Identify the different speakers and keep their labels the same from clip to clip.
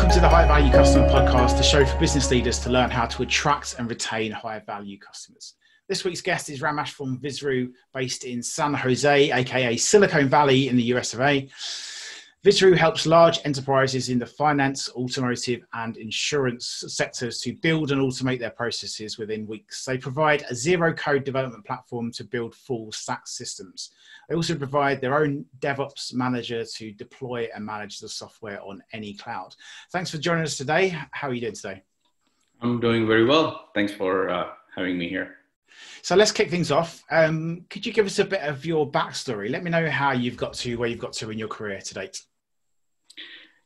Speaker 1: Welcome to the High Value Customer Podcast, the show for business leaders to learn how to attract and retain high value customers. This week's guest is Ramesh from Vizru, based in San Jose, aka Silicon Valley in the US of A. Vizru helps large enterprises in the finance, automotive, and insurance sectors to build and automate their processes within weeks. They provide a zero-code development platform to build full-stack systems. They also provide their own DevOps manager to deploy and manage the software on any cloud. Thanks for joining us today. How are you doing today?
Speaker 2: I'm doing very well. Thanks for having me here.
Speaker 1: So let's kick things off. Could you give us a bit of your backstory? Let me know how you've got to where you've got to in your career to date.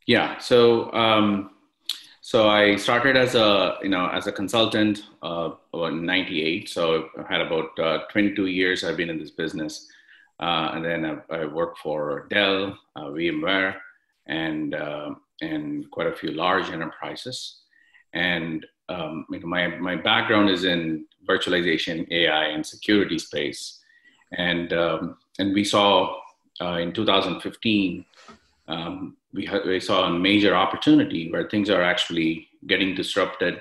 Speaker 2: Yeah, so I started as a consultant about '98. So I had about 22 years I've been in this business, and then I worked for Dell, VMware, and quite a few large enterprises. And my background is in virtualization, AI, and security space, and we saw in 2015. We saw a major opportunity where things are actually getting disrupted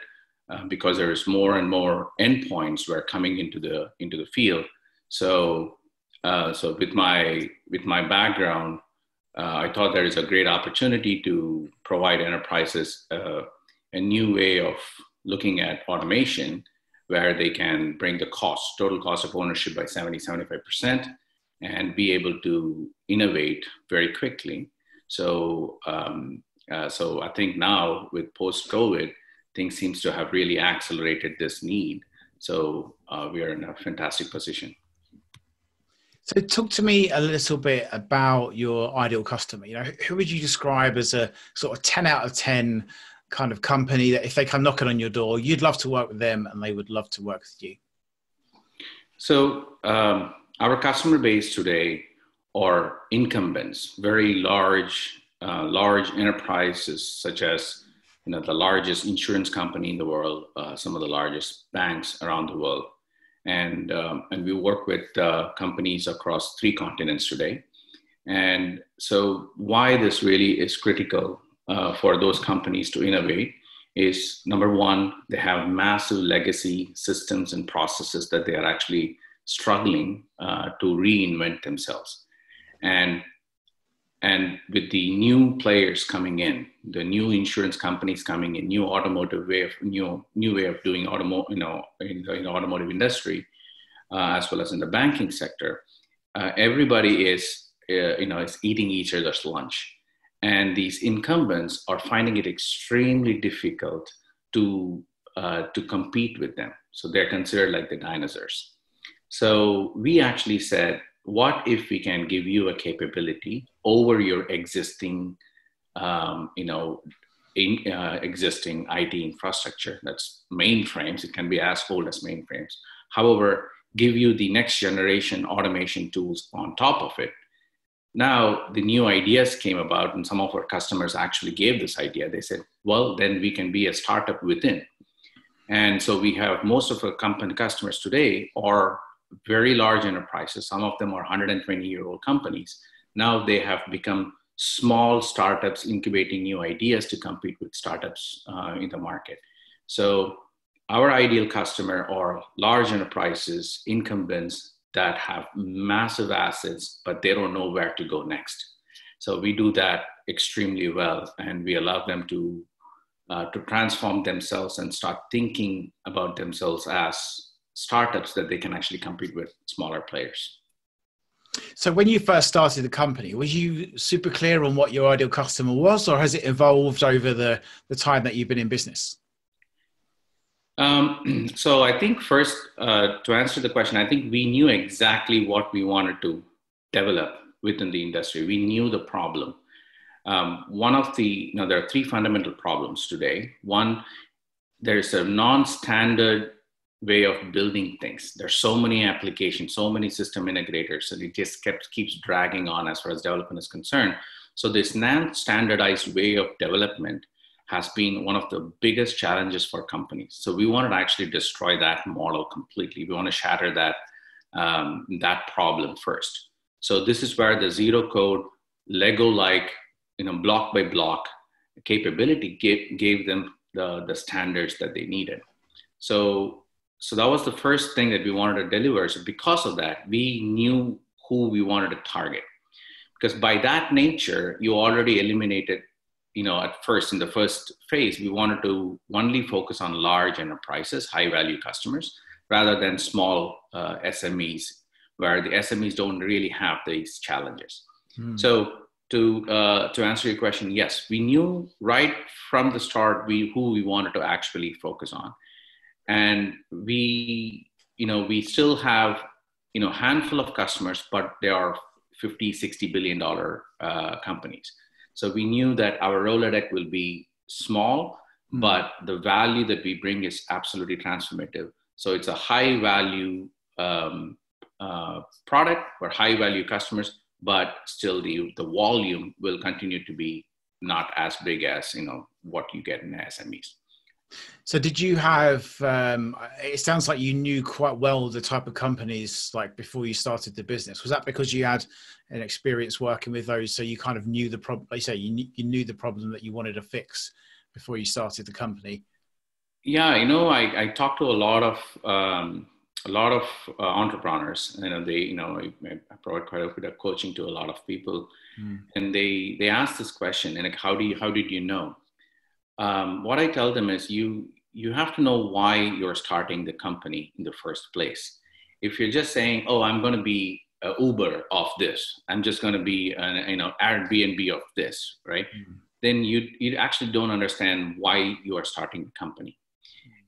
Speaker 2: because there is more and more endpoints were coming into the field. So with my background, I thought there is a great opportunity to provide enterprises a new way of looking at automation, where they can bring the total cost of ownership by 75%, and be able to innovate very quickly. So I think now with post-COVID, things seems to have really accelerated this need. So we are in a fantastic position.
Speaker 1: So talk to me a little bit about your ideal customer. Who would you describe as a sort of 10 out of 10 kind of company that if they come knocking on your door, you'd love to work with them and they would love to work with you? So
Speaker 2: our customer base today are incumbents, very large enterprises, such as the largest insurance company in the world, some of the largest banks around the world, and we work with companies across 3 continents today. And so, why this really is critical for those companies to innovate is, number one, they have massive legacy systems and processes that they are actually struggling to reinvent themselves. And with the new players coming in, the new insurance companies coming in, new automotive new way of doing in the automotive industry, as well as in the banking sector, everybody is eating each other's lunch, and these incumbents are finding it extremely difficult to compete with them. So they're considered like the dinosaurs. So we actually said, what if we can give you a capability over your existing, existing IT infrastructure? That's mainframes. It can be as old as mainframes. However, give you the next generation automation tools on top of it. Now, the new ideas came about, and some of our customers actually gave this idea. They said, well, then we can be a startup within. And so we have most of our company customers today are very large enterprises. Some of them are 120-year-old companies. Now they have become small startups incubating new ideas to compete with startups in the market. So our ideal customer are large enterprises, incumbents that have massive assets, but they don't know where to go next. So we do that extremely well, and we allow them to transform themselves and start thinking about themselves as startups that they can actually compete with smaller players.
Speaker 1: So when you first started the company, was you super clear on what your ideal customer was, or has it evolved over the time that you've been in business?
Speaker 2: So I think first, to answer the question, I think we knew exactly what we wanted to develop within the industry. We knew the problem. One of the, there are 3 fundamental problems today. One, there's a non-standard way of building things. There's so many applications, so many system integrators, and it just keeps dragging on as far as development is concerned. So this non-standardized way of development has been one of the biggest challenges for companies. So we wanted to actually destroy that model completely. We want to shatter that problem first. So this is where the zero code, Lego-like, block by block capability gave them the standards that they needed. So that was the first thing that we wanted to deliver. So because of that, we knew who we wanted to target. Because by that nature, you already eliminated, at first, in the first phase, we wanted to only focus on large enterprises, high value customers, rather than small SMEs, where the SMEs don't really have these challenges. So to answer your question, yes, we knew right from the start who we wanted to actually focus on. And we still have, handful of customers, but they are 50, $60 billion companies. So we knew that our Rolodex will be small, but the value that we bring is absolutely transformative. So it's a high value product for high value customers, but still the volume will continue to be not as big as, what you get in SMEs.
Speaker 1: So did you have, it sounds like you knew quite well the type of companies like before you started the business. Was that because you had an experience working with those? So you kind of knew the problem, like you say, you knew the problem that you wanted to fix before you started the company?
Speaker 2: Yeah, I talked to a lot of entrepreneurs. I provide quite a bit of coaching to a lot of people, and they ask this question, and like, how did you know? What I tell them is you have to know why you're starting the company in the first place. If you're just saying, oh, I'm going to be Uber of this, I'm just going to be an Airbnb of this, right? Then you actually don't understand why you are starting the company.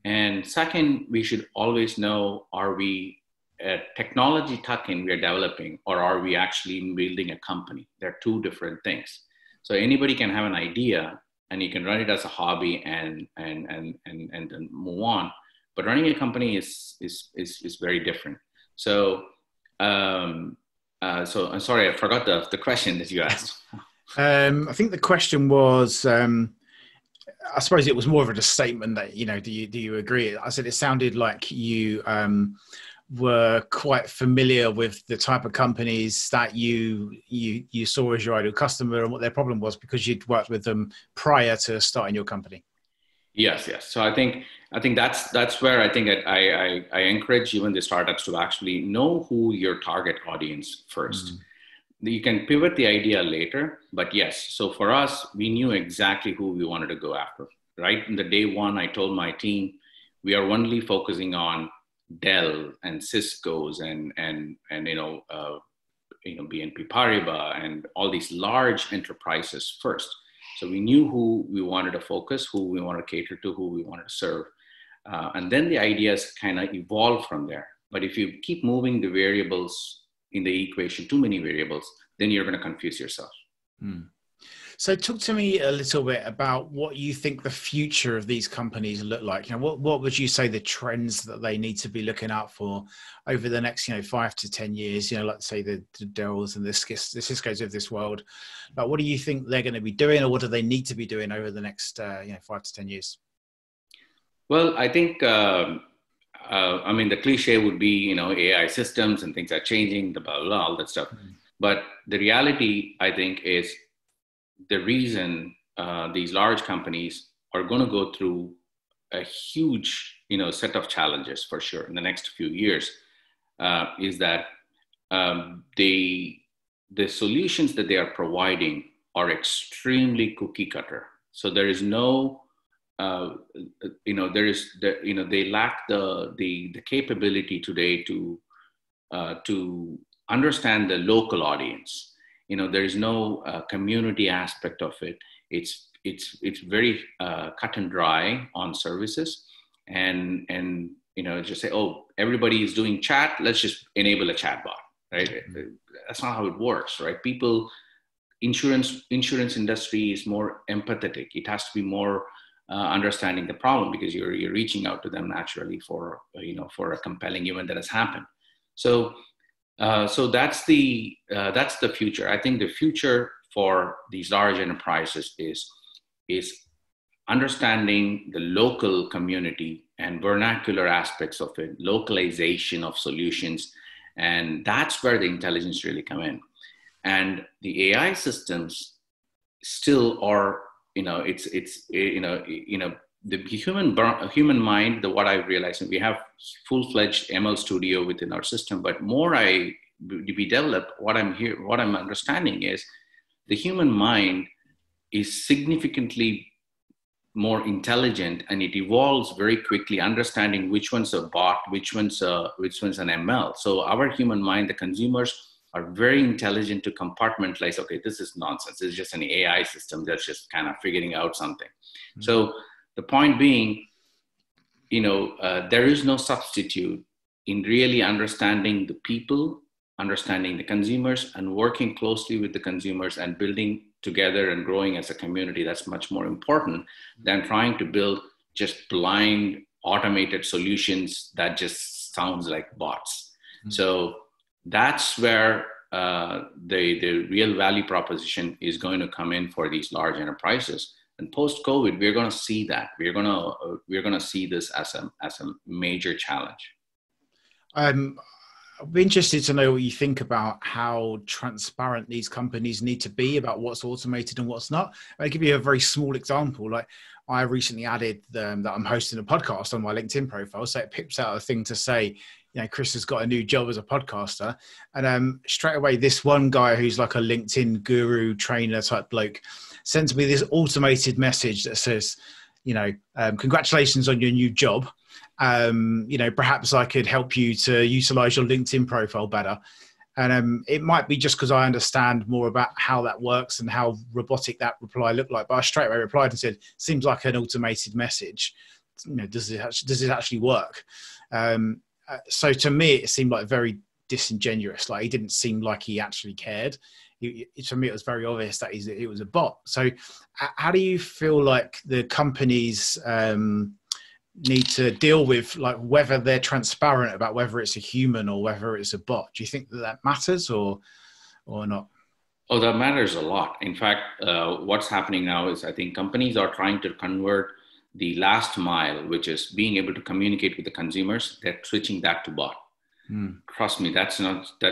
Speaker 2: And second, we should always know, are we a technology tuck-in we're developing, or are we actually building a company? They're two different things. So anybody can have an idea and you can run it as a hobby and then move on. But running a company is very different. So I'm sorry, I forgot the question that you asked.
Speaker 1: I think the question was, I suppose it was more of a statement that, do you agree? I said it sounded like you were quite familiar with the type of companies that you saw as your ideal customer and what their problem was because you'd worked with them prior to starting your company.
Speaker 2: Yes. So I think that's where I think I encourage even the startups to actually know who your target audience first. You can pivot the idea later, but yes. So for us, we knew exactly who we wanted to go after. Right in the day one, I told my team we are only focusing on Dell and Cisco's and BNP Paribas and all these large enterprises first. So we knew who we wanted to focus, who we wanted to cater to, who we wanted to serve, and then the ideas kind of evolve from there. But if you keep moving the variables in the equation, too many variables, then you're going to confuse yourself.
Speaker 1: So talk to me a little bit about what you think the future of these companies look like. What would you say the trends that they need to be looking out for over the next, 5 to 10 years, like say the Dells and the Cisco's of this world. But what do you think they're going to be doing, or what do they need to be doing over the next 5 to 10 years?
Speaker 2: Well, I think, the cliche would be, AI systems and things are changing, the blah, blah, all that stuff. But the reality, I think, is the reason these large companies are going to go through a huge, set of challenges for sure in the next few years is that the solutions that they are providing are extremely cookie cutter. So there is no, they lack the capability today to understand the local audience. There is no community aspect of it. It's very cut and dry on services, and just say, oh, everybody is doing chat, let's just enable a chat bot, right? That's not how it works, right? Insurance industry is more empathetic. It has to be more understanding the problem because you're reaching out to them naturally for a compelling event that has happened. So that's the future. I think the future for these large enterprises is understanding the local community and vernacular aspects of it, localization of solutions, and that's where the intelligence really come in. And the AI systems still are, the human mind, what I realized, and we have full-fledged ML studio within our system, but we develop, what I'm understanding is the human mind is significantly more intelligent, and it evolves very quickly, understanding which one's a bot, which one's an ML. So our human mind, the consumers, are very intelligent to compartmentalize. Okay, this is nonsense. It's just an AI system that's just kind of figuring out something. Mm-hmm. So the point being, there is no substitute in really understanding the people, understanding the consumers, and working closely with the consumers and building together and growing as a community. That's much more important than trying to build just blind automated solutions that just sounds like bots. Mm-hmm. So that's where the real value proposition is going to come in for these large enterprises. And post-COVID, we're going to see that. We're going to see this as a major challenge.
Speaker 1: I'd be interested to know what you think about how transparent these companies need to be about what's automated and what's not. I'll give you a very small example. Like, I recently added that I'm hosting a podcast on my LinkedIn profile. So it pips out a thing to say, Chris has got a new job as a podcaster. And straight away, this one guy who's like a LinkedIn guru trainer type bloke sends me this automated message that says, congratulations on your new job. Perhaps I could help you to utilize your LinkedIn profile better. And it might be just because I understand more about how that works and how robotic that reply looked like. But I straight away replied and said, seems like an automated message. Does it actually work? So to me, it seemed like very disingenuous. Like, he didn't seem like he actually cared. To me, it was very obvious that it was a bot. So how do you feel like the companies need to deal with, like, whether they're transparent about whether it's a human or whether it's a bot? Do you think that matters or not?
Speaker 2: Oh, that matters a lot. In fact, what's happening now is I think companies are trying to convert the last mile, which is being able to communicate with the consumers. They're switching that to bot. Trust me, that's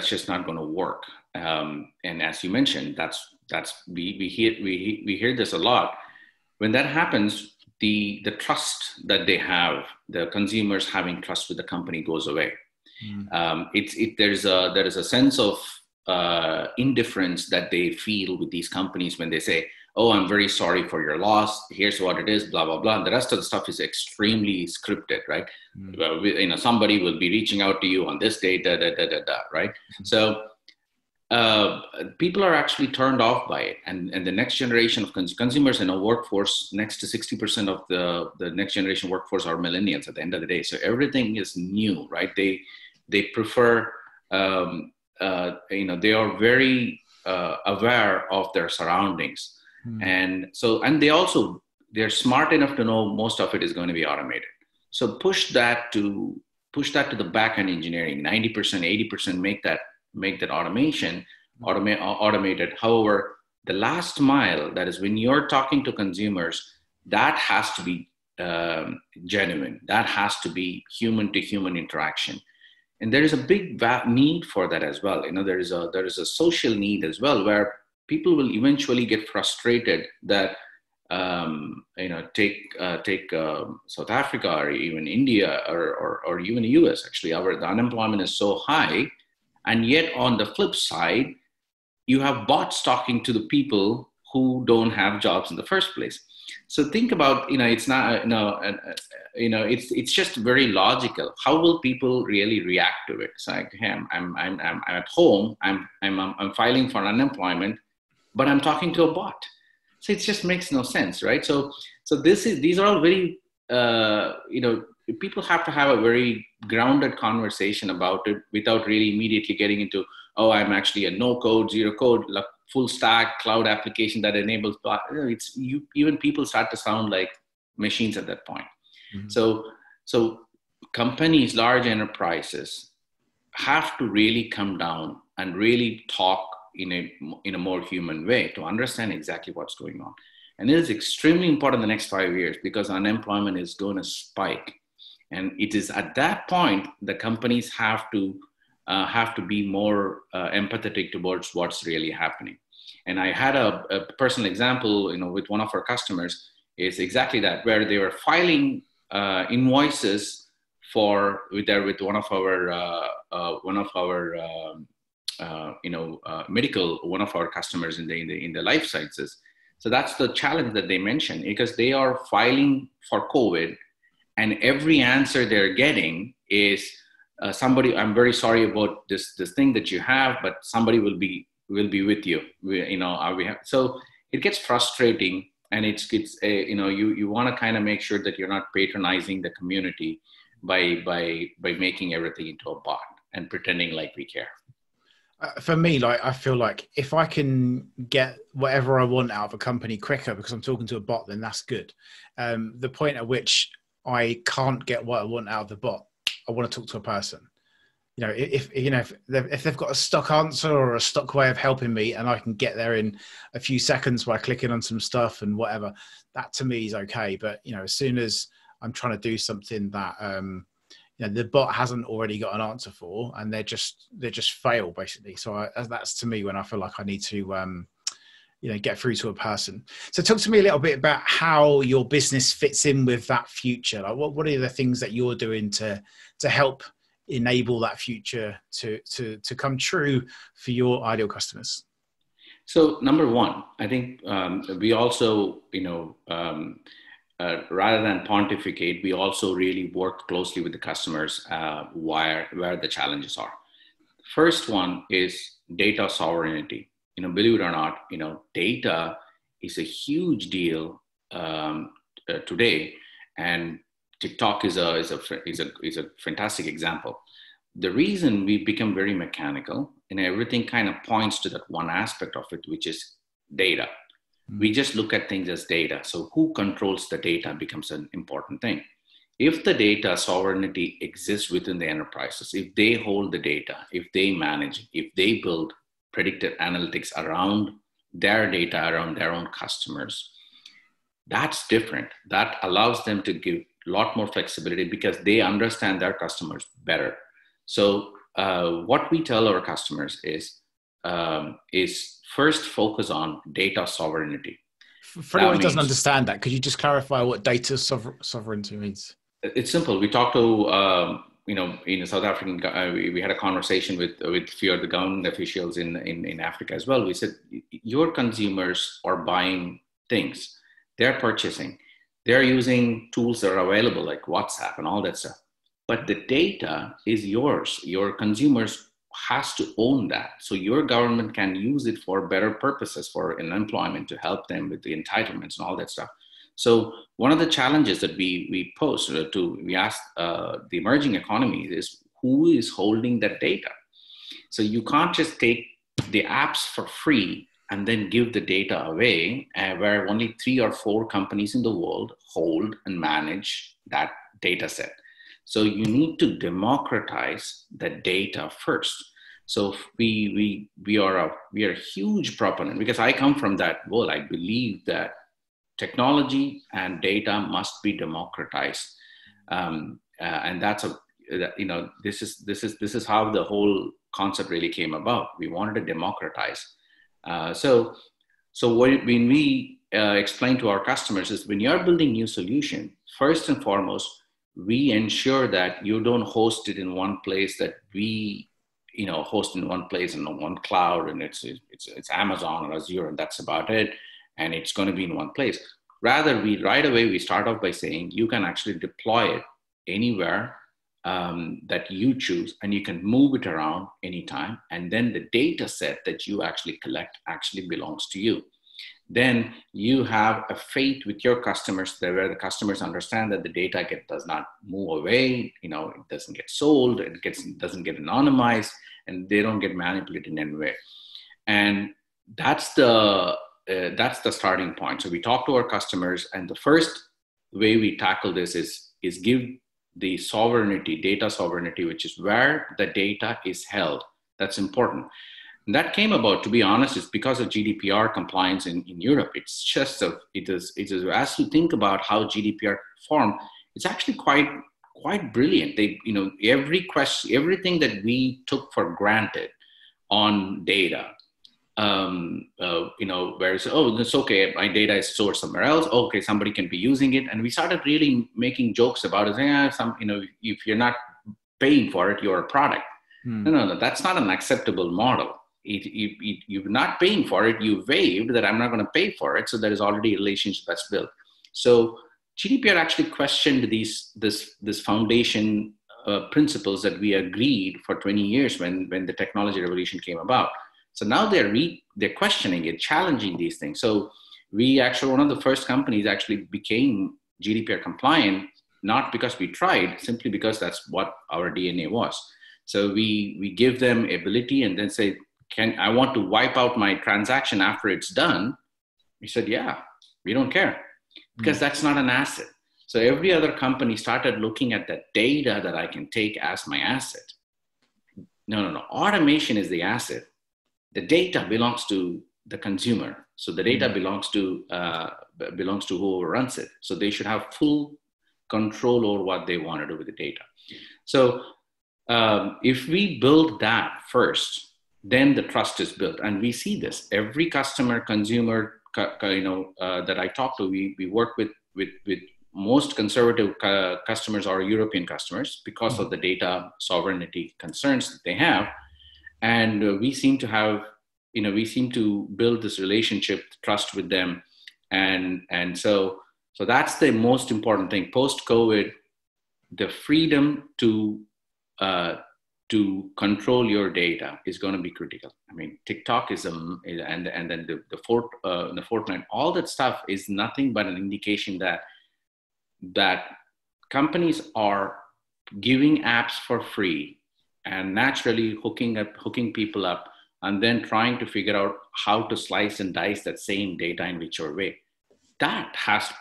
Speaker 2: just not going to work. And as you mentioned, we hear this a lot. When that happens, the trust that they have, the consumers having trust with the company, goes away. There is a sense of indifference that they feel with these companies when they say, "Oh, I'm very sorry for your loss. Here's what it is, blah, blah, blah." And the rest of the stuff is extremely scripted, right? Somebody will be reaching out to you on this date, right? So people are actually turned off by it. And the next generation of consumers in a workforce, next to 60% of the next generation workforce are millennials at the end of the day. So everything is new, right? They prefer, they are very aware of their surroundings. And they're smart enough to know most of it is going to be automated. So push that to the back end engineering, 90%, 80%, make that automation automated. However, the last mile, that is when you're talking to consumers, that has to be genuine. That has to be human to human interaction. And there is a big need for that as well. There is a social need as well, where people will eventually get frustrated that, take South Africa or even India or even the US, actually, the unemployment is so high. And yet on the flip side, you have bots talking to the people who don't have jobs in the first place. So think about, it's not, it's just very logical. How will people really react to it? It's like, hey, I'm at home, I'm filing for unemployment, but I'm talking to a bot. So it just makes no sense, right? So these are all very, people have to have a very grounded conversation about it without really immediately getting into, oh, I'm actually a no code, zero code, full stack cloud application that enables, even people start to sound like machines at that point. Mm-hmm. So companies, large enterprises, have to really come down and really talk in a more human way to understand exactly what's going on. And it is extremely important in the next 5 years because unemployment is going to spike. And it is at that point the companies have to be more empathetic towards what's really happening. And I had a personal example, with one of our customers is exactly that, where they were filing invoices with one of our customers in the life sciences. So that's the challenge that they mentioned, because they are filing for COVID, and every answer they're getting is somebody, I'm very sorry about this thing that you have, but somebody will be with you. So it gets frustrating, and you want to kind of make sure that you're not patronizing the community by making everything into a bot and pretending like we care.
Speaker 1: For me, I feel like if I can get whatever I want out of a company quicker because I'm talking to a bot, then that's good. The point at which I can't get what I want out of the bot, I want to talk to a person. If they've got a stock answer or a stock way of helping me, and I can get there in a few seconds by clicking on some stuff and whatever, that to me is okay. But as soon as I'm trying to do something that the bot hasn't already got an answer for, and they just fail basically. So that's to me when I feel like I need to get through to a person. So talk to me a little bit about how your business fits in with that future. Like what are the things that you're doing to help enable that future to come true for your ideal customers?
Speaker 2: So number one, I think we also, rather than pontificate, we also really work closely with the customers where the challenges are. First one is data sovereignty. Believe it or not, data is a huge deal today, and TikTok is a fantastic example. The reason we become very mechanical and everything kind of points to that one aspect of it, which is data. We just look at things as data. So who controls the data becomes an important thing. If the data sovereignty exists within the enterprises, if they hold the data, if they manage, if they build predictive analytics around their data, around their own customers, that's different. That allows them to give a lot more flexibility because they understand their customers better. So what we tell our customers is first focus on data sovereignty.
Speaker 1: For anyone who doesn't understand that, could you just clarify what data sovereignty means?
Speaker 2: It's simple. We talked to, in South African, we had a conversation with a few of the government officials in Africa as well. We said, your consumers are buying things, they're purchasing, they're using tools that are available like WhatsApp and all that stuff. But the data is yours. Your consumers has to own that. So your government can use it for better purposes, for employment, to help them with the entitlements and all that stuff. So one of the challenges that we ask the emerging economies is who is holding that data? So you can't just take the apps for free and then give the data away, where only 3 or 4 companies in the world hold and manage that data set. So you need to democratize the data first. So we are a huge proponent, because I come from that world. I believe that technology and data must be democratized, and that's this is how the whole concept really came about. We wanted to democratize. So when we explain to our customers is, when you're building new solution, first and foremost, we ensure that you don't host it in one place, that we host in one place and on one cloud, and it's Amazon or Azure, and that's about it, and it's going to be in one place. Rather, right away we start off by saying you can actually deploy it anywhere that you choose, and you can move it around anytime, and then the data set that you actually collect actually belongs to you. Then you have a faith with your customers there, where the customers understand that the data does not move away, it doesn't get sold, doesn't get anonymized, and they don't get manipulated in any way. And that's the starting point. So we talk to our customers, and the first way we tackle this is give the sovereignty, data sovereignty, which is where the data is held. That's important. And that came about, to be honest, is because of GDPR compliance in Europe. It's just, it is, as you think about how GDPR formed, it's actually quite brilliant. They, every question, everything that we took for granted on data, whereas, oh, it's okay, my data is stored somewhere else. Okay, somebody can be using it. And we started really making jokes about it, saying, if you're not paying for it, you're a product. No, that's not an acceptable model. You're not paying for it, you waived that I'm not going to pay for it. So there is already a relationship that's built. So GDPR actually questioned this foundation principles that we agreed for 20 years when the technology revolution came about. So now they're questioning it, challenging these things. So we actually, one of the first companies actually became GDPR compliant, not because we tried, simply because that's what our DNA was. So we give them ability and then say, I want to wipe out my transaction after it's done? We said, yeah, we don't care, because that's not an asset. So every other company started looking at the data that I can take as my asset. No. Automation is the asset. The data belongs to the consumer. So the data belongs to whoever runs it. So they should have full control over what they want to do with the data. So if we build that first, then the trust is built. And we see this. Every customer, consumer, that I talk to, we work with most conservative customers are European customers because of the data sovereignty concerns that they have. And we seem to build this relationship, trust with them. And so that's the most important thing. Post-COVID, the freedom to control your data is going to be critical. I mean, TikTok is and then the Fortnite, all that stuff is nothing but an indication that companies are giving apps for free and naturally hooking people up, and then trying to figure out how to slice and dice that same data in whichever way.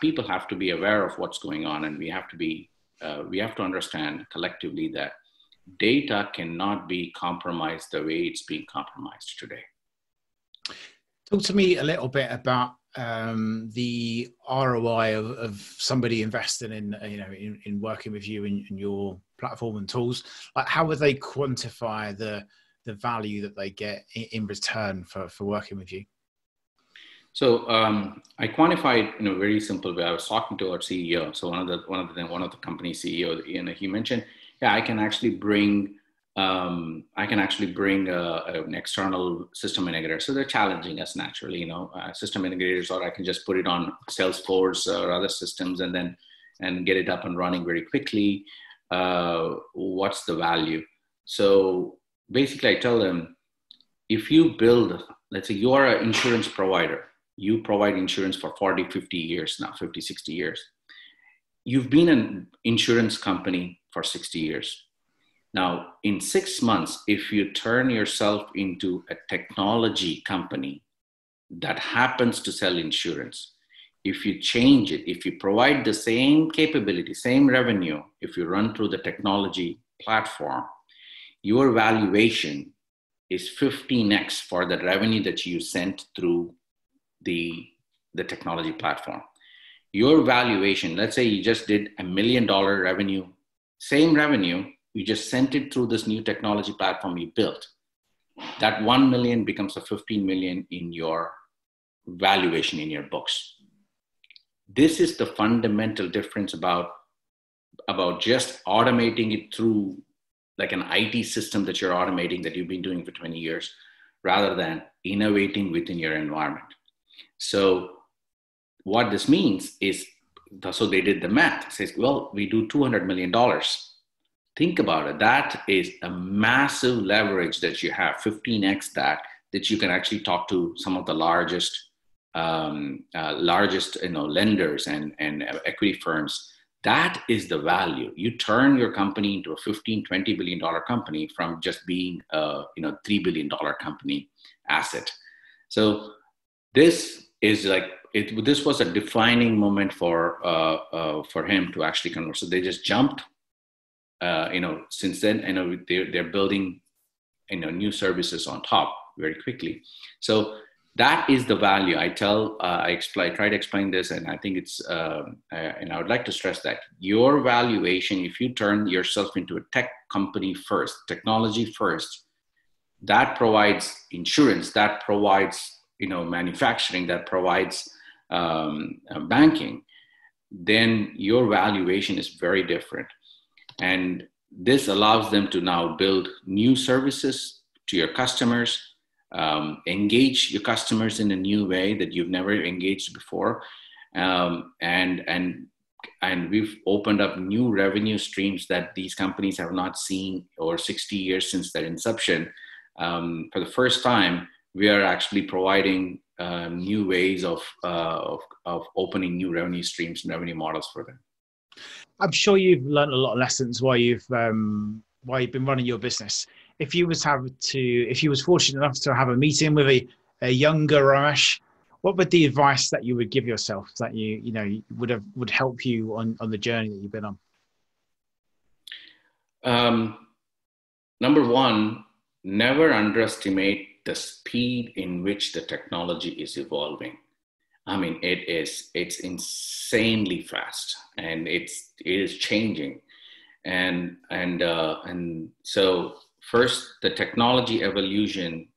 Speaker 2: People have to be aware of what's going on, and we have to understand collectively that data cannot be compromised the way it's being compromised today.
Speaker 1: Talk to me a little bit about the ROI of somebody investing in working with you in your platform and tools. Like, how would they quantify the value that they get in return for working with you?
Speaker 2: So I quantify it in a very simple way. I was talking to our CEO. So one of the company CEO, he mentioned, yeah, I can actually bring an external system integrator. So they're challenging us naturally, system integrators, or I can just put it on Salesforce or other systems and get it up and running very quickly. What's the value? So basically I tell them, if you build, let's say you are an insurance provider, you provide insurance for 40, 50 years now, 50, 60 years. You've been an insurance company for 60 years. Now, in 6 months, if you turn yourself into a technology company that happens to sell insurance, if you change it, if you provide the same capability, same revenue, if you run through the technology platform, your valuation is 15x for the revenue that you sent through the technology platform. Your valuation, let's say you just did $1 million revenue, same revenue, you just sent it through this new technology platform you built. That 1 million becomes a 15 million in your valuation in your books. This is the fundamental difference about just automating it through like an IT system that you're automating that you've been doing for 20 years, rather than innovating within your environment. So what this means is, so they did the math. It says, well, we do $200 million. Think about it. That is a massive leverage that you have, 15x that you can actually talk to some of the largest lenders and equity firms. That is the value. You turn your company into a $15, $20 billion company from just being a $3 billion company asset. So this is like, this was a defining moment for him to actually convert. So they just jumped. Since then, they're building, new services on top very quickly. So that is the value. I try to explain this, and I think it's, and I would like to stress that your valuation, if you turn yourself into a tech company first, technology first, that provides insurance, that provides, manufacturing, that provides banking, then your valuation is very different. And this allows them to now build new services to your customers, engage your customers in a new way that you've never engaged before. And we've opened up new revenue streams that these companies have not seen over 60 years since their inception. For the first time, we are actually providing new ways of opening new revenue streams and revenue models for them.
Speaker 1: I'm sure you've learned a lot of lessons while you've been running your business. If you was fortunate enough to have a meeting with a younger Ramesh, what would the advice that you would give yourself that would help you on the journey that you've been on?
Speaker 2: Number one, never underestimate the speed in which the technology is evolving. I mean, it's insanely fast, and it is changing. And so first, the technology evolution,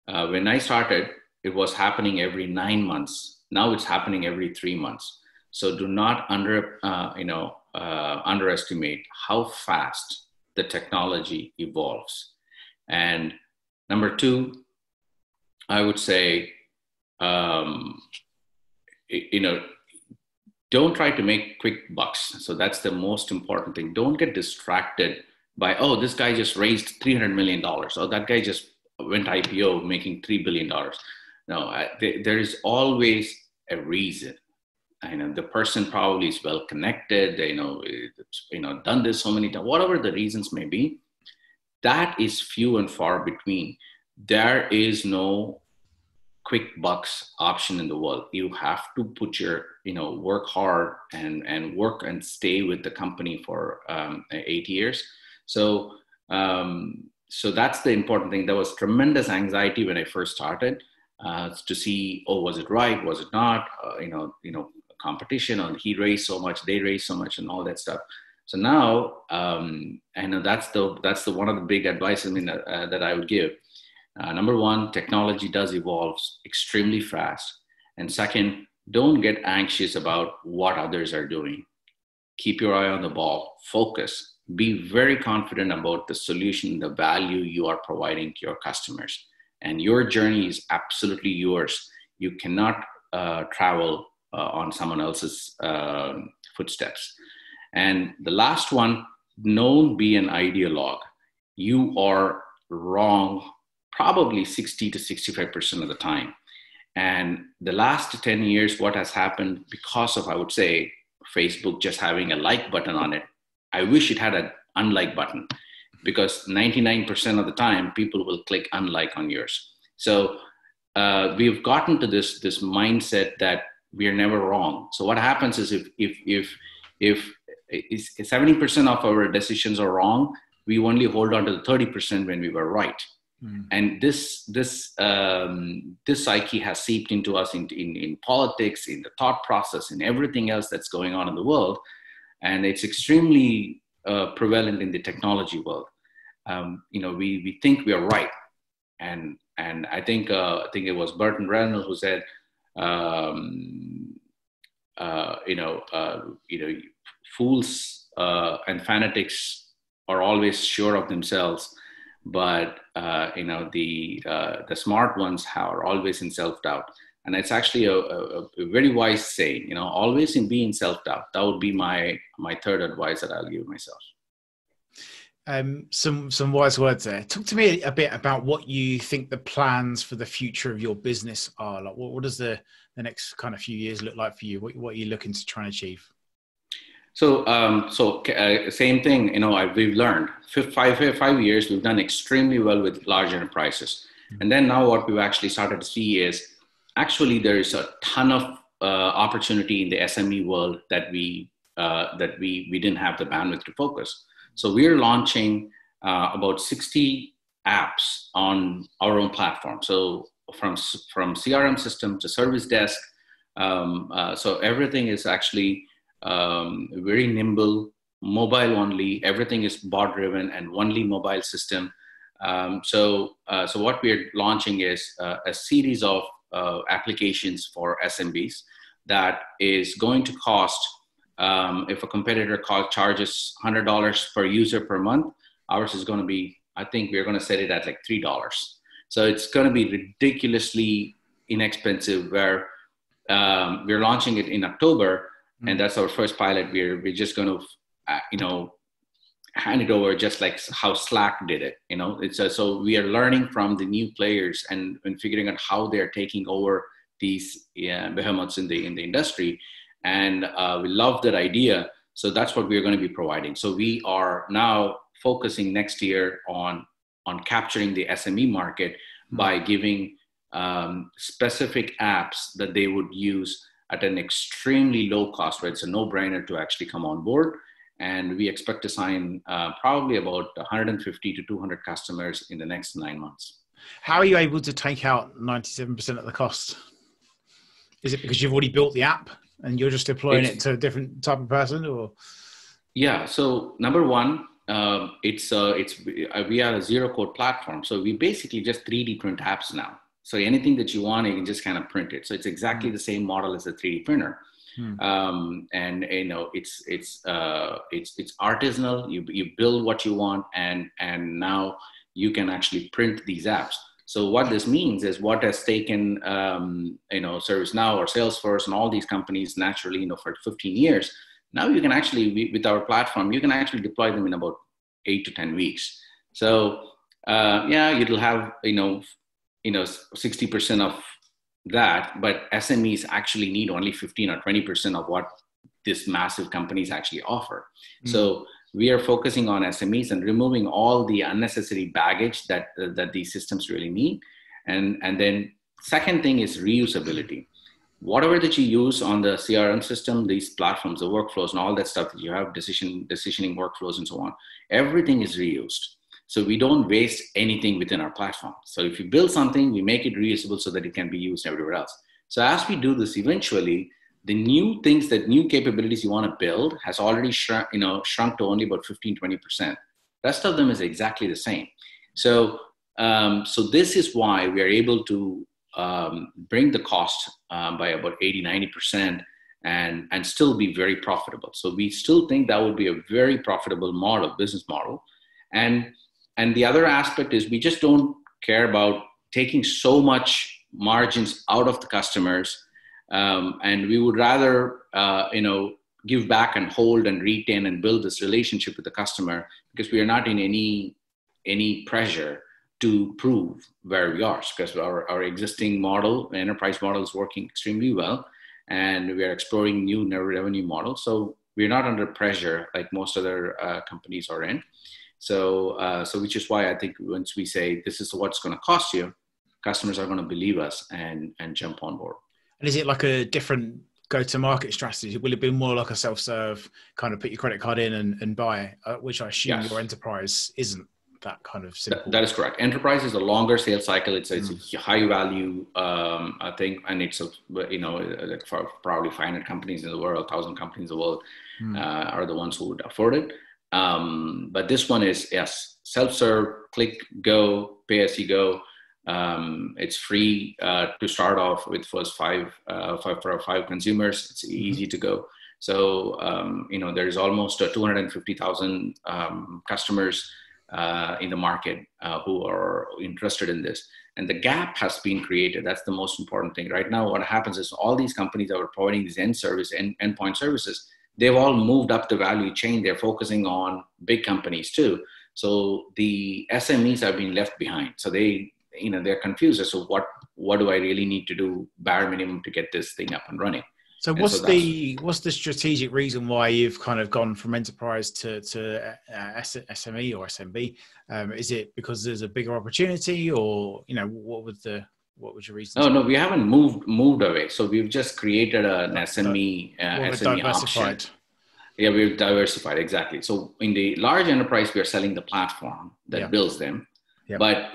Speaker 2: when I started, it was happening every 9 months. Now it's happening every 3 months. So do not underestimate how fast the technology evolves. And number two, I would say, don't try to make quick bucks. So that's the most important thing. Don't get distracted by, oh, this guy just raised $300 million. Or that guy just went IPO making $3 billion. No, there is always a reason. The person probably is well connected. Done this so many times. Whatever the reasons may be, that is few and far between. There is no quick bucks option in the world. You have to put your, work hard and work and stay with the company for 8 years. So that's the important thing. There was tremendous anxiety when I first started to see, oh, was it right? Was it not? Competition, or he raised so much, they raised so much, and all that stuff. So now, I know that's the one of the big advice that I would give. Number one, technology does evolve extremely fast. And second, don't get anxious about what others are doing. Keep your eye on the ball, focus, be very confident about the solution, the value you are providing to your customers. And your journey is absolutely yours. You cannot travel on someone else's footsteps. And the last one, don't be an ideologue. You are wrong probably 60 to 65% of the time. And the last 10 years, what has happened because of, I would say, Facebook just having a like button on it, I wish it had an unlike button, because 99% of the time, people will click unlike on yours. So we've gotten to this mindset that we are never wrong. So what happens is if 70% of our decisions are wrong, we only hold on to the 30% when we were right. And this psyche has seeped into us in politics, in the thought process, in everything else that's going on in the world. And it's extremely prevalent in the technology world. We think we are right. And I think it was Burton Reynolds who said, fools and fanatics are always sure of themselves, but the smart ones are always in self-doubt. And it's actually a very wise saying, always be in self-doubt. That would be my third advice that I'll give myself.
Speaker 1: Some wise words there. Talk to me a bit about what you think the plans for the future of your business are. Like, what does the next kind of few years look like for you? What are you looking to try and achieve?
Speaker 2: So same thing. We've learned 5 years. We've done extremely well with large enterprises, and then now what we've actually started to see is actually there is a ton of opportunity in the SME world that we didn't have the bandwidth to focus. So we're launching about 60 apps on our own platform. So from CRM system to service desk. So everything is actually very nimble, mobile only. Everything is bot driven and only mobile system. So what we're launching is a series of applications for SMBs that is going to cost, if a competitor charges $100 per user per month, ours is going to be, I think we're going to set it at like $3. So it's going to be ridiculously inexpensive, where we're launching it in October, and that's our first pilot. We're just going to, hand it over just like how Slack did it. So we are learning from the new players and figuring out how they're taking over these behemoths in the industry. And we love that idea. So that's what we're going to be providing. So we are now focusing next year on capturing the SME market by giving specific apps that they would use at an extremely low cost, where it's a no-brainer to actually come on board. And we expect to sign probably about 150 to 200 customers in the next 9 months.
Speaker 1: How are you able to take out 97% of the cost? Is it because you've already built the app and you're just deploying it to a different type of person, or?
Speaker 2: Yeah. So number one, we are a zero code platform. So we basically just 3D print apps now. So anything that you want, you can just kind of print it. So it's exactly the same model as a 3D printer. And it's artisanal. You build what you want, and now you can actually print these apps. So what this means is what has taken ServiceNow or Salesforce and all these companies naturally for 15 years. Now you can actually, with our platform, you can actually deploy them in about 8 to 10 weeks. So it'll have 60% of that, but SMEs actually need only 15 or 20% of what these massive companies actually offer. So we are focusing on SMEs and removing all the unnecessary baggage that these systems really need. And then second thing is reusability. Whatever that you use on the CRM system, these platforms, the workflows and all that stuff that you have, decisioning workflows and so on, everything is reused. So we don't waste anything within our platform. So if you build something, we make it reusable so that it can be used everywhere else. So as we do this, eventually, the new capabilities you want to build has already shrunk to only about 15, 20%. Rest of them is exactly the same. So this is why we are able to bring the cost by about 80, 90% and still be very profitable. So we still think that would be a very profitable business model. And the other aspect is we just don't care about taking so much margins out of the customers. And we would rather, give back and hold and retain and build this relationship with the customer, because we are not in any pressure to prove where we are, because our existing model, the enterprise model, is working extremely well. And we are exploring new revenue models. So we're not under pressure like most other companies are in. So which is why I think once we say this is what's going to cost you, customers are going to believe us and jump on board.
Speaker 1: And is it like a different go-to-market strategy? Will it be more like a self-serve kind of put your credit card in and buy, which I assume your enterprise isn't that kind of simple?
Speaker 2: That is correct. Enterprise is a longer sales cycle. It's a high value thing, and it's for probably 500 companies in the world, 1,000 companies in the world are the ones who would afford it. But this one is, yes, self-serve, click, go, pay as you go. It's free to start off with first five consumers. It's easy to go. So, there's almost 250,000 customers in the market who are interested in this. And the gap has been created. That's the most important thing. Right now, what happens is all these companies that are providing these endpoint services, they've all moved up the value chain. They're focusing on big companies too. So the SMEs have been left behind. So they're confused as to what do I really need to do bare minimum to get this thing up and running.
Speaker 1: So what's the strategic reason why you've kind of gone from enterprise to SME or SMB? Is it because there's a bigger opportunity, or what was your reason?
Speaker 2: No, we haven't moved away. So we've just created an SME option. Yeah, we've diversified, exactly. So in the large enterprise, we are selling the platform that builds them. Yep. But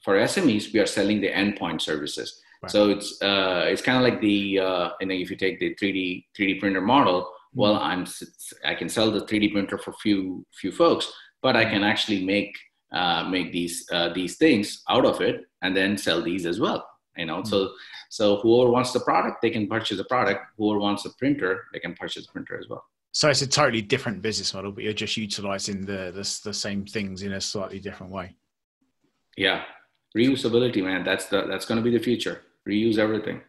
Speaker 2: for SMEs, we are selling the endpoint services. Right. So it's kind of like if you take the 3D printer model, I can sell the 3D printer for few folks, but I can actually make make these things out of it, and then sell these as well. So whoever wants the product, they can purchase the product. Whoever wants a printer, they can purchase a printer as well.
Speaker 1: So it's a totally different business model, but you're just utilizing the same things in a slightly different way.
Speaker 2: Yeah, reusability, man. That's going to be the future. Reuse everything.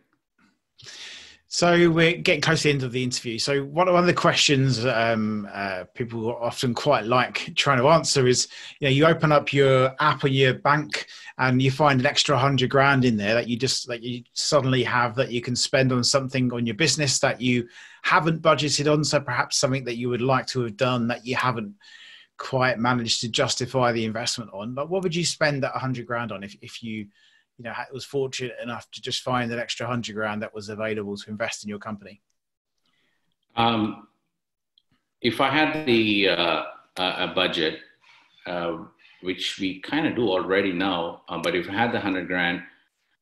Speaker 1: So we're getting close to the end of the interview. So one of the questions people often quite like trying to answer is, you open up your app on your bank and you find an extra $100,000 in there that you suddenly have that you can spend on something on your business that you haven't budgeted on. So perhaps something that you would like to have done that you haven't quite managed to justify the investment on. But what would you spend that $100,000 on if you was fortunate enough to just find an extra $100,000 that was available to invest in your company?
Speaker 2: If I had a budget, which we kind of do already now, but if I had the $100,000,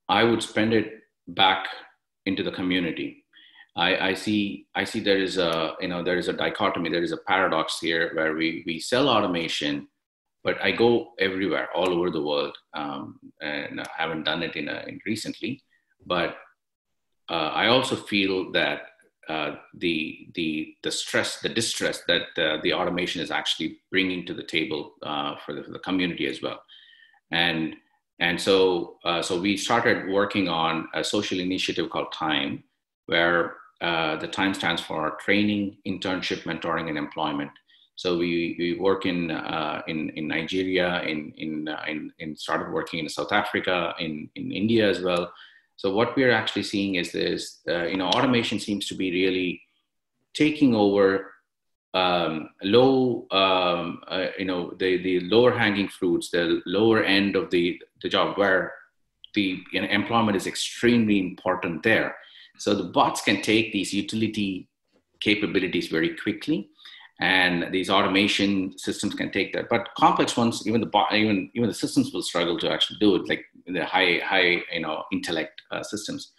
Speaker 2: I would spend it back into the community. I see there is a dichotomy, there is a paradox here where we sell automation, but I go everywhere, all over the world, and I haven't done it in recently. But I also feel that the stress, the distress that the automation is actually bringing to the table for the community as well, and so we started working on a social initiative called TIME, where the TIME stands for Training, Internship, Mentoring, and Employment. So we work in Nigeria, in started working in South Africa, in India as well. So what we're actually seeing is this, automation seems to be really taking over the lower hanging fruits, the lower end of the job where the employment is extremely important there. So the bots can take these utility capabilities very quickly, and these automation systems can take that. But complex ones, even the systems will struggle to actually do it, like the high intellect systems.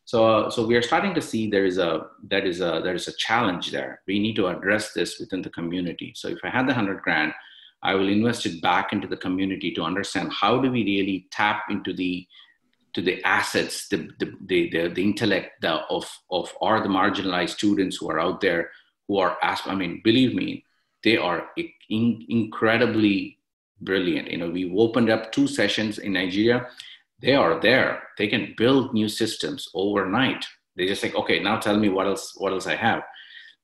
Speaker 2: So we are starting to see there is a challenge there. We need to address this within the community. So if I had the $100,000, I will invest it back into the community to understand how do we really tap into the assets, the intellect of all the marginalized students who are out there, who are believe me, they are incredibly brilliant. We've opened up 2 sessions in Nigeria. They are there. They can build new systems overnight. They just like, okay, now tell me what else I have.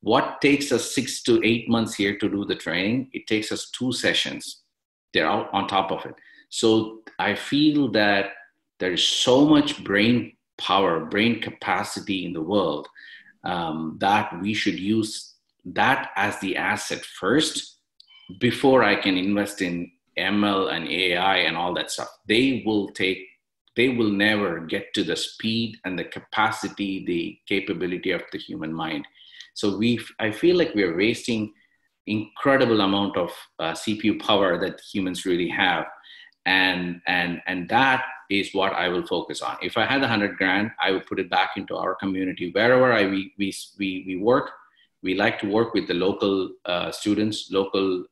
Speaker 2: What takes us 6 to 8 months here to do the training, it takes us 2 sessions. They're out on top of it. So I feel that there is so much brain power, brain capacity in the world, that we should use that as the asset first before I can invest in ML and AI and all that stuff. They will never get to the speed and the capacity, the capability of the human mind. So I feel like we're wasting incredible amount of CPU power that humans really have. And that is what I will focus on. If I had $100,000, I would put it back into our community. Wherever we work, we like to work with the local students, local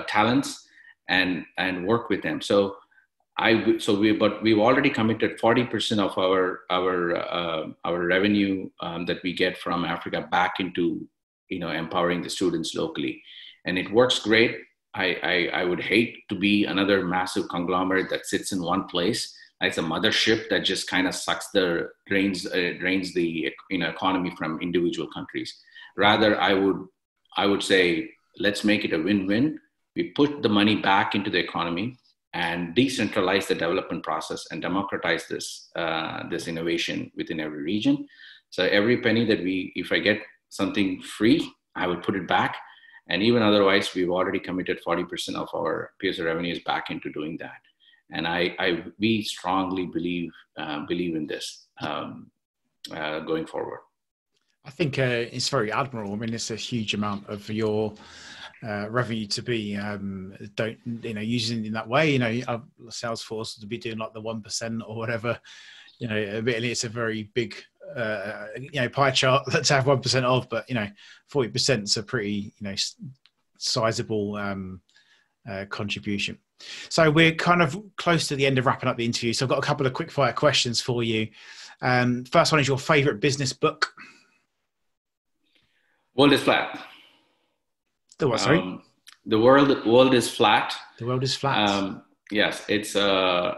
Speaker 2: talents, and work with them. So we've already committed 40% of our revenue that we get from Africa back into empowering the students locally, and it works great. I would hate to be another massive conglomerate that sits in one place. It's a mothership that just kind of drains the economy from individual countries. Rather, I would say, let's make it a win-win. We put the money back into the economy and decentralize the development process and democratize this innovation within every region. So every penny that if I get something free, I would put it back. And even otherwise, we've already committed 40% of our PSO revenues back into doing that. And we strongly believe in this going forward.
Speaker 1: I think it's very admirable. I mean, it's a huge amount of your revenue to be using it in that way. Salesforce to be doing like the 1% or whatever. It's a very big pie chart to have 1% of, but 40% is a pretty sizable contribution. So we're kind of close to the end of wrapping up the interview. So I've got a couple of quick fire questions for you. First one is your favorite business book.
Speaker 2: World is flat.
Speaker 1: The what? Sorry.
Speaker 2: The world is flat.
Speaker 1: The world is flat.
Speaker 2: Yes, it's a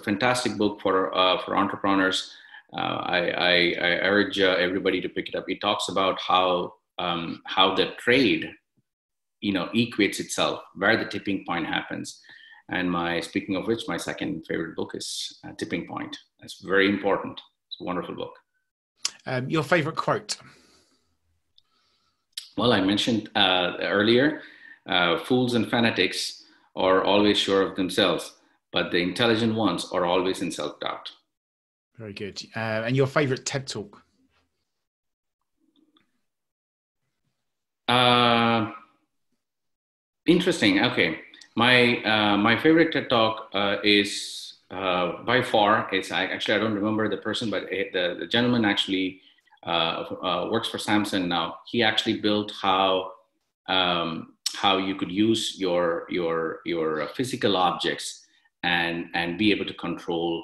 Speaker 2: fantastic book for entrepreneurs. I urge everybody to pick it up. It talks about how the trade, equates itself, where the tipping point happens. And speaking of which, my second favorite book is Tipping Point. It's very important. It's a wonderful book.
Speaker 1: Your favorite quote?
Speaker 2: Well, I mentioned earlier, fools and fanatics are always sure of themselves, but the intelligent ones are always in self-doubt.
Speaker 1: Very good. And your favorite TED Talk?
Speaker 2: Interesting. Okay. My favorite TED Talk is by far, I don't remember the person, but the gentleman actually works for Samsung now. He actually built how you could use your physical objects and be able to control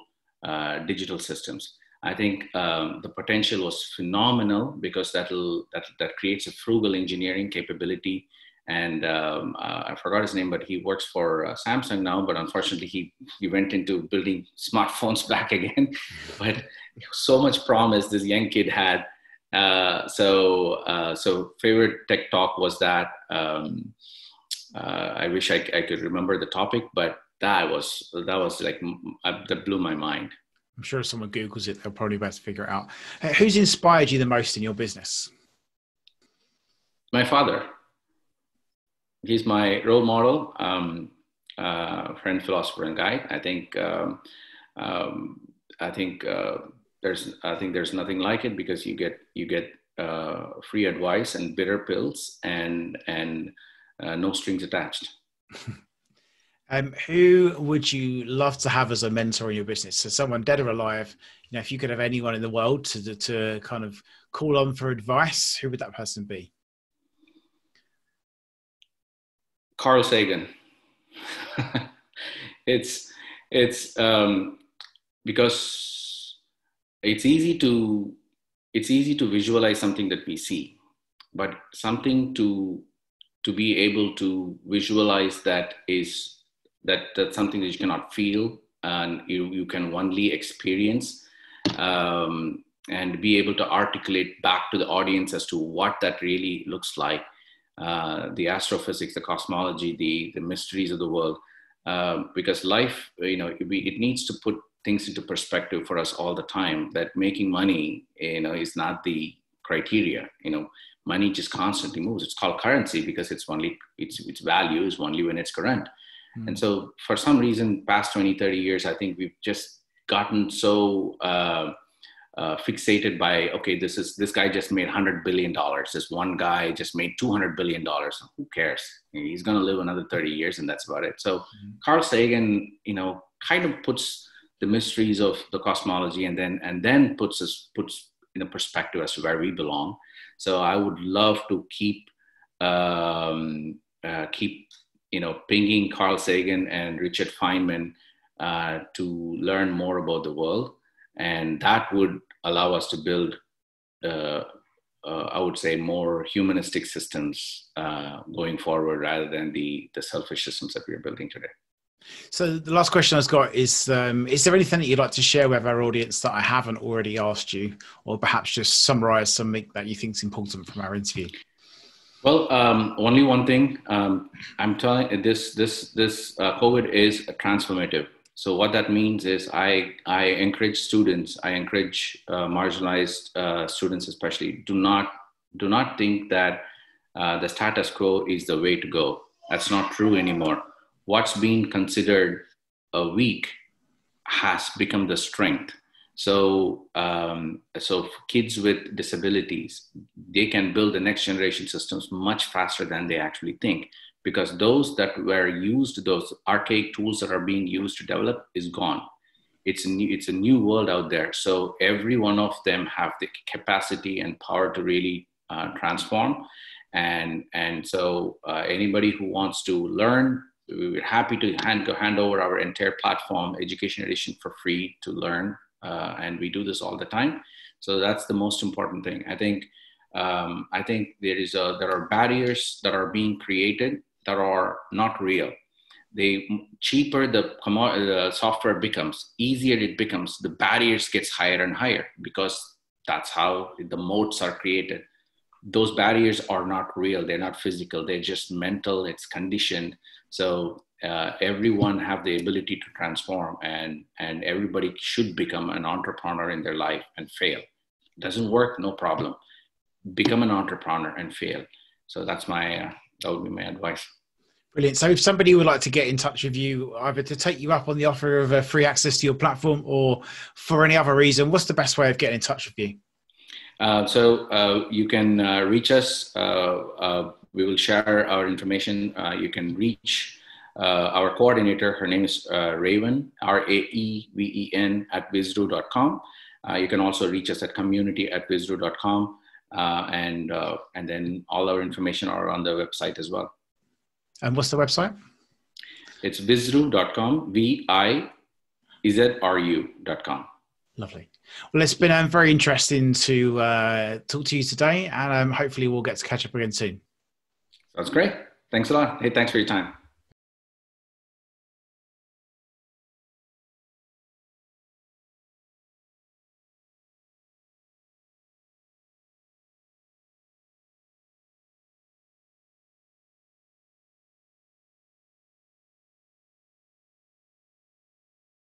Speaker 2: digital systems. I think the potential was phenomenal because that creates a frugal engineering capability. And I forgot his name, but he works for Samsung now. But unfortunately, he went into building smartphones back again. But so much promise this young kid had. So favorite tech talk was that. I wish I could remember the topic, but that was like that blew my mind.
Speaker 1: I'm sure if someone Googles it, they'll probably be able to figure it out. Who's inspired you the most in your business?
Speaker 2: My father. He's my role model, friend, philosopher, and guide. I think there's nothing like it because you get free advice and bitter pills and no strings attached.
Speaker 1: Who would you love to have as a mentor in your business? So someone dead or alive, if you could have anyone in the world to kind of call on for advice, who would that person be?
Speaker 2: Carl Sagan. It's because it's easy to visualize something that we see, but something to be able to visualize that's something that you cannot feel and you can only experience, and be able to articulate back to the audience as to what that really looks like. The astrophysics, the cosmology, the mysteries of the world, because life, it needs to put things into perspective for us all the time. That making money, is not the criteria. Money just constantly moves. It's called currency because its value is only when it's current. Mm. And so, for some reason, past 20, 30 years, I think we've just gotten so fixated by, okay, this guy just made $100 billion. This one guy just made $200 billion. Who cares? He's going to live another 30 years and that's about it. So Carl Sagan, kind of puts the mysteries of the cosmology and then puts in a perspective as to where we belong. So I would love to keep pinging Carl Sagan and Richard Feynman to learn more about the world. And that would allow us to build, I would say, more humanistic systems going forward rather than the selfish systems that we're building today.
Speaker 1: So the last question I've got is there anything that you'd like to share with our audience that I haven't already asked you, or perhaps just summarize something that you think is important from our interview?
Speaker 2: Well, only one thing. I'm telling you, this COVID is transformative. So what that means is I encourage students, I encourage marginalized students especially, do not think that the status quo is the way to go. That's not true anymore. What's being considered a weak has become the strength. So kids with disabilities, they can build the next generation systems much faster than they actually think, because those that were used, those archaic tools that are being used to develop is gone. it's a new world out there. So every one of them have the capacity and power to really transform. And so anybody who wants to learn, we're happy to hand over our entire platform, Education Edition, for free to learn. And we do this all the time. So that's the most important thing. I think there are barriers that are being created that are not real. The cheaper the software becomes, easier it becomes, the barriers gets higher and higher, because that's how the moats are created. Those barriers are not real. They're not physical. They're just mental. It's conditioned. So everyone have the ability to transform, and everybody should become an entrepreneur in their life and fail. It doesn't work, no problem. Become an entrepreneur and fail. So that would be my advice.
Speaker 1: Brilliant. So if somebody would like to get in touch with you, either to take you up on the offer of free access to your platform or for any other reason, what's the best way of getting in touch with you?
Speaker 2: So you can reach us. We will share our information. You can reach our coordinator. Her name is Raven, Raeven @vizru.com. You can also reach us at community@vizru.com. And then all our information are on the website as well.
Speaker 1: And what's the website?
Speaker 2: It's vizru.com, vizru.com.
Speaker 1: Lovely. Well, it's been very interesting to talk to you today, and hopefully we'll get to catch up again soon.
Speaker 2: That's great. Thanks a lot. Hey, thanks for your time.